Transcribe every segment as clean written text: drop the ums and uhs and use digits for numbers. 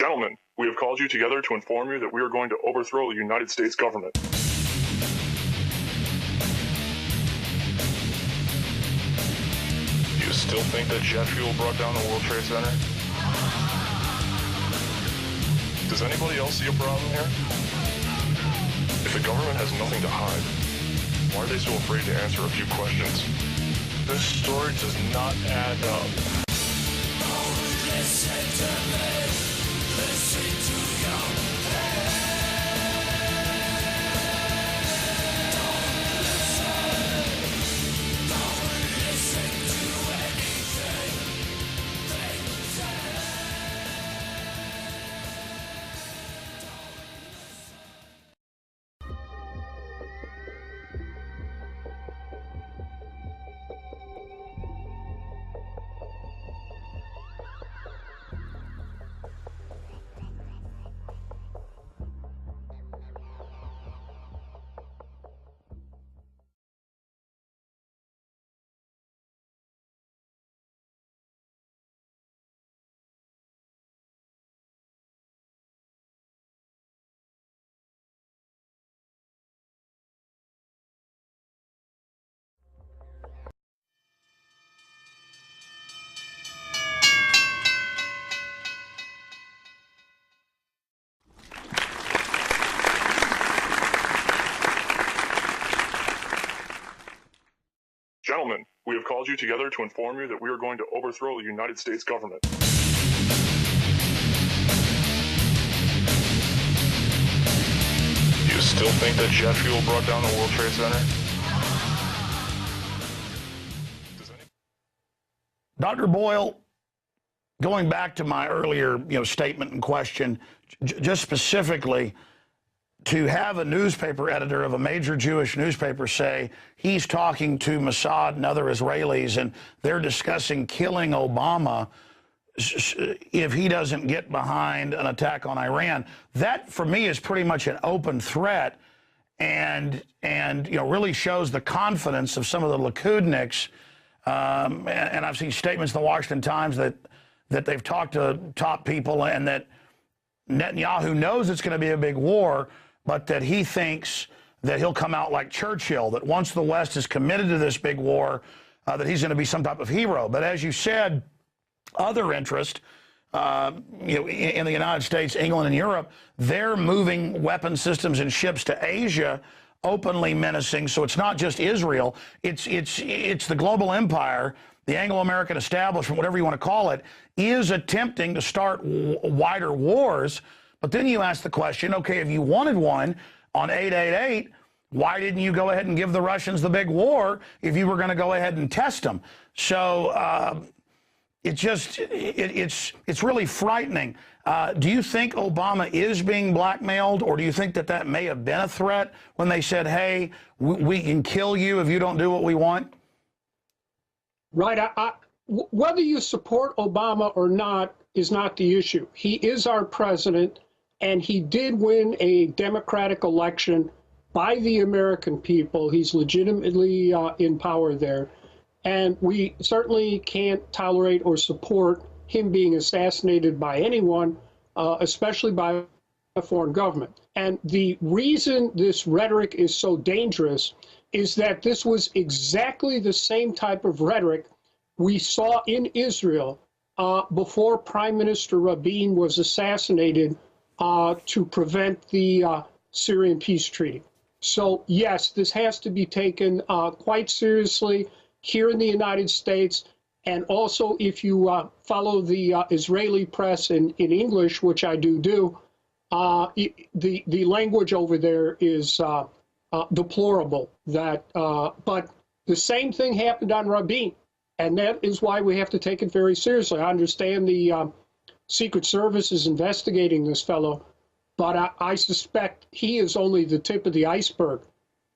Gentlemen, we have called you together to inform you that we are going to overthrow the United States government. Do you still think that jet fuel brought down the World Trade Center? Does anybody else see a problem here? If the government has nothing to hide, why are they so afraid to answer a few questions? This story does not add up. Listen to me, listen to your head. Don't listen to anything they say. Gentlemen, we have called you together to inform you that we are going to overthrow the United States government. Do you still think that jet fuel brought down the World Trade Center? Dr. Boyle, going back to my earlier statement and question, just specifically, to have a newspaper editor of a major Jewish newspaper say he's talking to Mossad and other Israelis and they're discussing killing Obama if he doesn't get behind an attack on Iran, that for me is pretty much an open threat and really shows the confidence of some of the Likudniks. And I've seen statements in the Washington Times that they've talked to top people and that Netanyahu knows it's going to be a big war, but that he thinks that he'll come out like Churchill, that once the West is committed to this big war, that he's going to be some type of hero. But as you said, other interest, in the United States, England, and Europe, they're moving weapon systems and ships to Asia, openly menacing. So it's not just Israel; it's the global empire, the Anglo-American establishment, whatever you want to call it, is attempting to start wider wars. But then you ask the question, okay, if you wanted one on 888, why didn't you go ahead and give the Russians the big war if you were going to go ahead and test them? So it's really frightening. Do you think Obama is being blackmailed, or do you think that may have been a threat when they said, hey, we can kill you if you don't do what we want? Right. Whether you support Obama or not is not the issue. He is our president, and he did win a democratic election by the American people. He's legitimately in power there. And we certainly can't tolerate or support him being assassinated by anyone, especially by a foreign government. And the reason this rhetoric is so dangerous is that this was exactly the same type of rhetoric we saw in Israel before Prime Minister Rabin was assassinated to prevent the Syrian peace treaty. So, yes, this has to be taken quite seriously here in the United States. And also, if you follow the Israeli press in English, which I do, the language over there is deplorable. But the same thing happened on Rabin, and that is why we have to take it very seriously. I understand the Secret Service is investigating this fellow, but I suspect he is only the tip of the iceberg.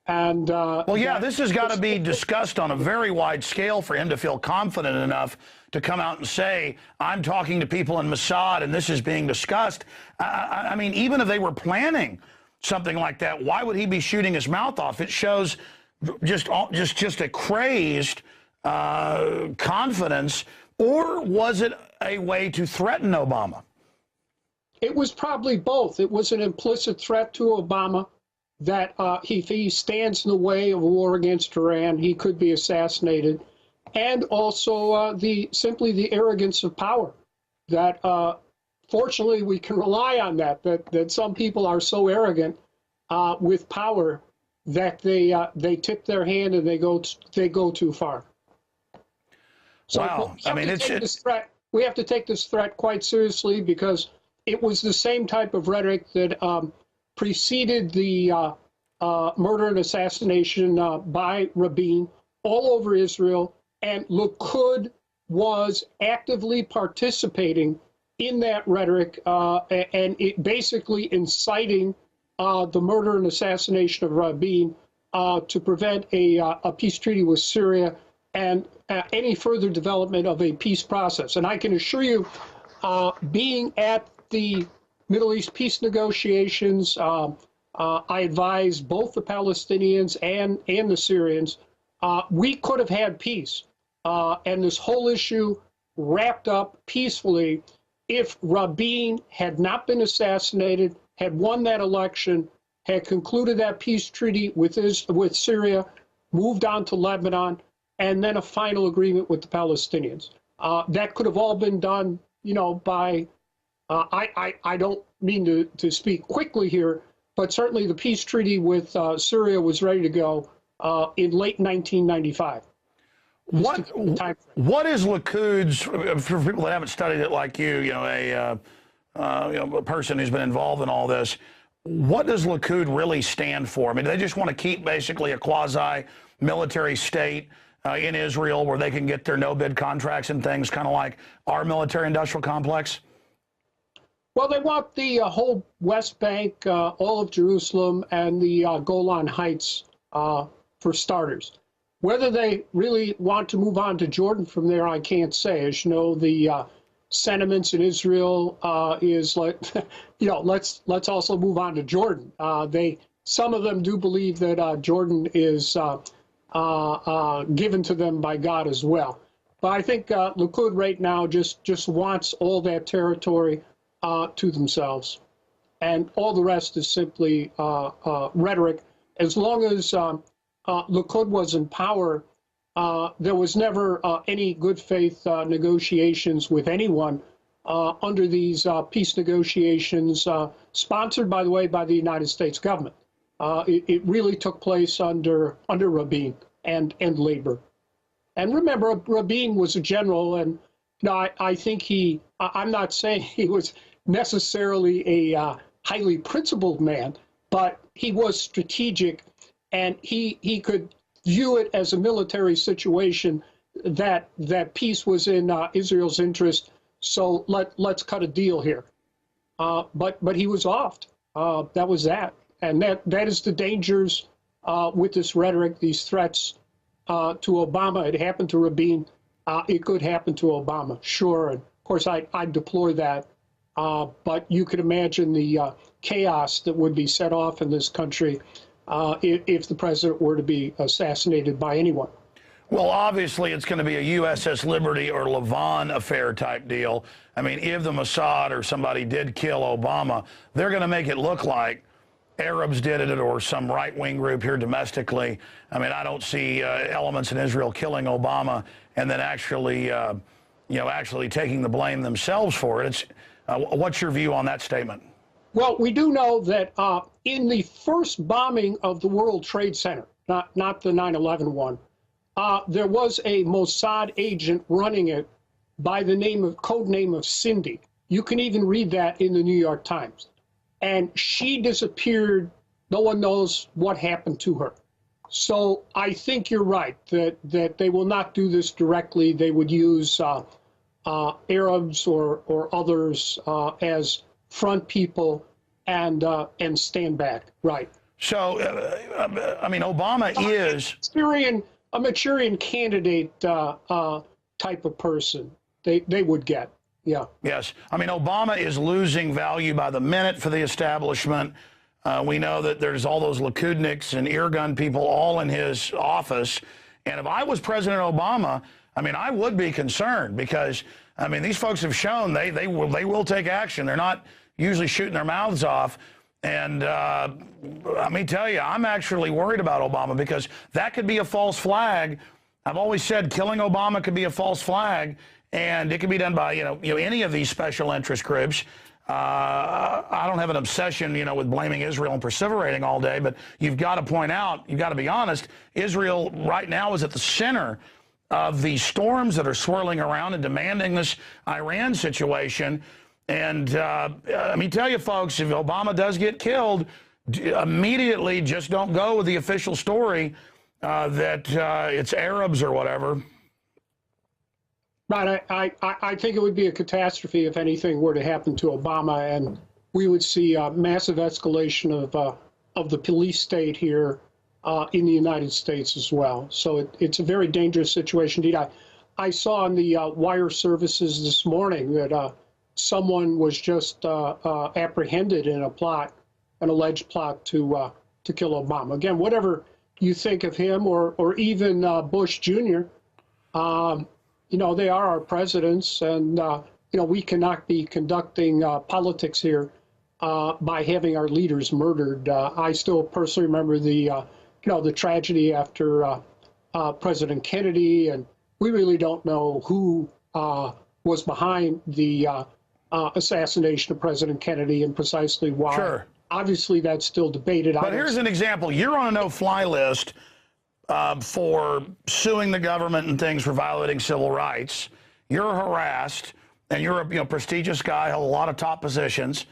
And well, yeah, this has got to be discussed on a very wide scale for him to feel confident enough to come out and say, I'm talking to people in Mossad and this is being discussed. I mean, even if they were planning something like that, why would he be shooting his mouth off? It shows just a crazed confidence. Or was it a way to threaten Obama? It was probably both. It was an implicit threat to Obama that if he stands in the way of a war against Iran, he could be assassinated, and also simply the arrogance of power. That fortunately we can rely on that some people are so arrogant with power that they tip their hand and they go too far. So wow. I mean, we have to take this threat quite seriously, because it was the same type of rhetoric that preceded the murder and assassination by Rabin all over Israel, and Likud was actively participating in that rhetoric and it basically inciting the murder and assassination of Rabin to prevent a peace treaty with Syria and any further development of a peace process. And I can assure you, being at the Middle East peace negotiations, I advised both the Palestinians and the Syrians. We could have had peace and this whole issue wrapped up peacefully if Rabin had not been assassinated, had won that election, had concluded that peace treaty with Syria, moved on to Lebanon, and then a final agreement with the Palestinians. That could have all been done, by, I don't mean to speak quickly here, but certainly the peace treaty with Syria was ready to go in late 1995. What is Likud's, for people that haven't studied it like you, a person who's been involved in all this, what does Likud really stand for? I mean, do they just want to keep basically a quasi-military state in Israel where they can get their no-bid contracts and things, kind of like our military-industrial complex? Well, they want the whole West Bank, all of Jerusalem, and the Golan Heights for starters. Whether they really want to move on to Jordan from there, I can't say. As you know, the sentiments in Israel is like, let's also move on to Jordan. Some of them do believe that Jordan is given to them by God as well. But I think Likud right now just wants all that territory to themselves, and all the rest is simply rhetoric. As long as Likud was in power, there was never any good faith negotiations with anyone under these peace negotiations, sponsored, by the way, by the United States government. It really took place under Rabin and Labor. And remember, Rabin was a general, and I think I'm not saying he was necessarily a highly principled man, but he was strategic, and he could view it as a military situation that peace was in Israel's interest. So let's cut a deal here. But he was offed. That was that, and that is the dangers with this rhetoric, these threats to Obama. It happened to Rabin. It could happen to Obama, sure. And of course, I deplore that. But you could imagine the chaos that would be set off in this country if the president were to be assassinated by anyone. Well, obviously, it's going to be a USS Liberty or Levant affair type deal. I mean, if the Mossad or somebody did kill Obama, they're going to make it look like Arabs did it or some right-wing group here domestically. I mean, I don't see elements in Israel killing Obama and then actually taking the blame themselves for it. What's your view on that statement? Well, we do know that in the first bombing of the World Trade Center, not the 9/11 one, there was a Mossad agent running it by the code name of Cindy. You can even read that in the New York Times. And she disappeared. No one knows what happened to her. So I think you're right that they will not do this directly. They would use Arabs or others as front people and stand back. Right. So, I mean, Obama is a Manchurian candidate type of person. They would get. Yeah. Yes. I mean, Obama is losing value by the minute for the establishment. We know that there's all those Likudniks and eargun people all in his office. And if I was President Obama, I mean, I would be concerned because, I mean, these folks have shown they will take action. They're not usually shooting their mouths off. And let me tell you, I'm actually worried about Obama because that could be a false flag. I've always said killing Obama could be a false flag, and it could be done by any of these special interest groups. I don't have an obsession, with blaming Israel and perseverating all day, but you've got to point out, you've got to be honest, Israel right now is at the center of the storms that are swirling around and demanding this Iran situation. And let me tell you, folks, if Obama does get killed, immediately just don't go with the official story that it's Arabs or whatever. Right. I think it would be a catastrophe if anything were to happen to Obama, and we would see a massive escalation of the police state here in the United States as well. So it's a very dangerous situation indeed. I saw on the wire services this morning that someone was just apprehended in a plot, an alleged plot to kill Obama. Again, whatever you think of him or even Bush Jr., they are our presidents, and we cannot be conducting politics here by having our leaders murdered. I still personally remember the tragedy after President Kennedy, and we really don't know who was behind the assassination of President Kennedy and precisely why. Sure. Obviously, that's still debated. But here's an example. You're on a no-fly list for suing the government and things for violating civil rights. You're harassed, and you're a prestigious guy, held a lot of top positions.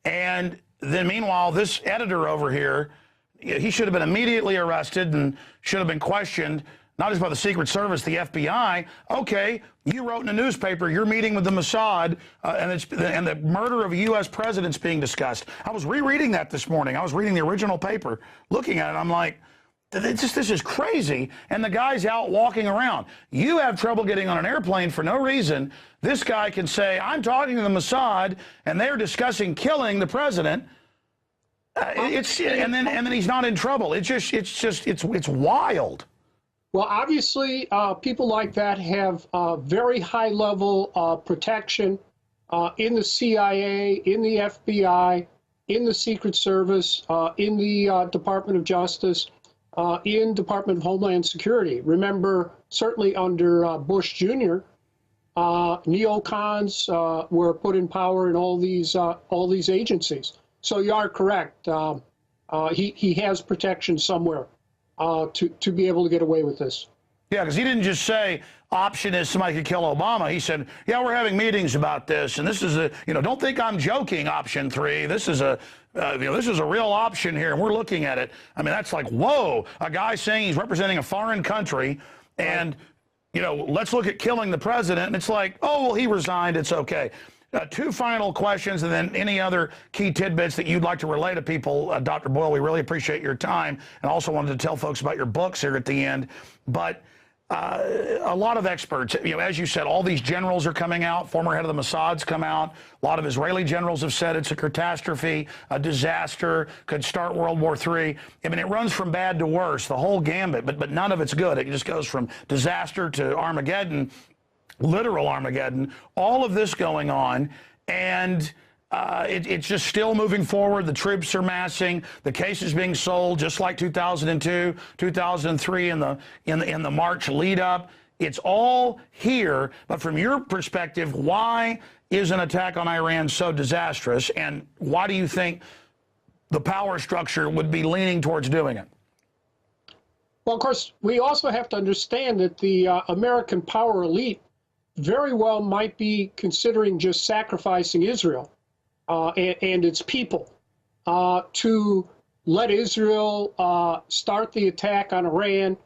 And then meanwhile, this editor over here, he should have been immediately arrested and should have been questioned, not just by the Secret Service, the FBI. Okay, you wrote in a newspaper, you're meeting with the Mossad, and the murder of a U.S. president's being discussed. I was rereading that this morning. I was reading the original paper, looking at it. I'm like, this is crazy. And the guy's out walking around. You have trouble getting on an airplane for no reason. This guy can say, I'm talking to the Mossad, and they're discussing killing the president. And then he's not in trouble. It's wild. Well, obviously, people like that have very high-level protection in the CIA, in the FBI, in the Secret Service, in the Department of Justice, in Department of Homeland Security. Remember, certainly under Bush Jr., neocons were put in power in all these agencies. So you are correct. He has protection somewhere to be able to get away with this. Yeah, because he didn't just say option is somebody could kill Obama. He said, yeah, we're having meetings about this, and this is don't think I'm joking. Option 3. This is a this is a real option here, and we're looking at it. I mean, that's like, whoa, a guy saying he's representing a foreign country, and let's look at killing the president. And it's like, oh, well, he resigned. It's okay. 2 final questions, and then any other key tidbits that you'd like to relay to people, Dr. Boyle. We really appreciate your time, and also wanted to tell folks about your books here at the end. But a lot of experts, as you said, all these generals are coming out. Former head of the Mossad's come out. A lot of Israeli generals have said it's a catastrophe, a disaster, could start World War III. I mean, it runs from bad to worse, the whole gambit, but none of it's good. It just goes from disaster to Armageddon. Literal Armageddon, all of this going on, and it's just still moving forward. The troops are massing. The case is being sold just like 2002, 2003 in the March lead up. It's all here, but from your perspective, why is an attack on Iran so disastrous, and why do you think the power structure would be leaning towards doing it? Well, of course, we also have to understand that the American power elite very well might be considering just sacrificing Israel and its people to let Israel start the attack on Iran,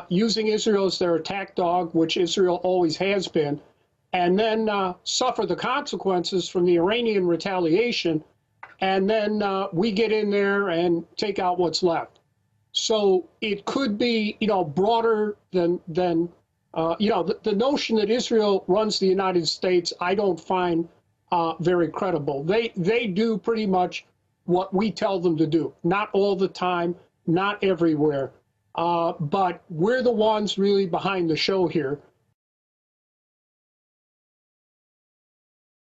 using Israel as their attack dog, which Israel always has been, and then suffer the consequences from the Iranian retaliation, and then we get in there and take out what's left. So it could be, broader than the notion that Israel runs the United States, I don't find very credible. They do pretty much what we tell them to do. Not all the time, not everywhere. But we're the ones really behind the show here.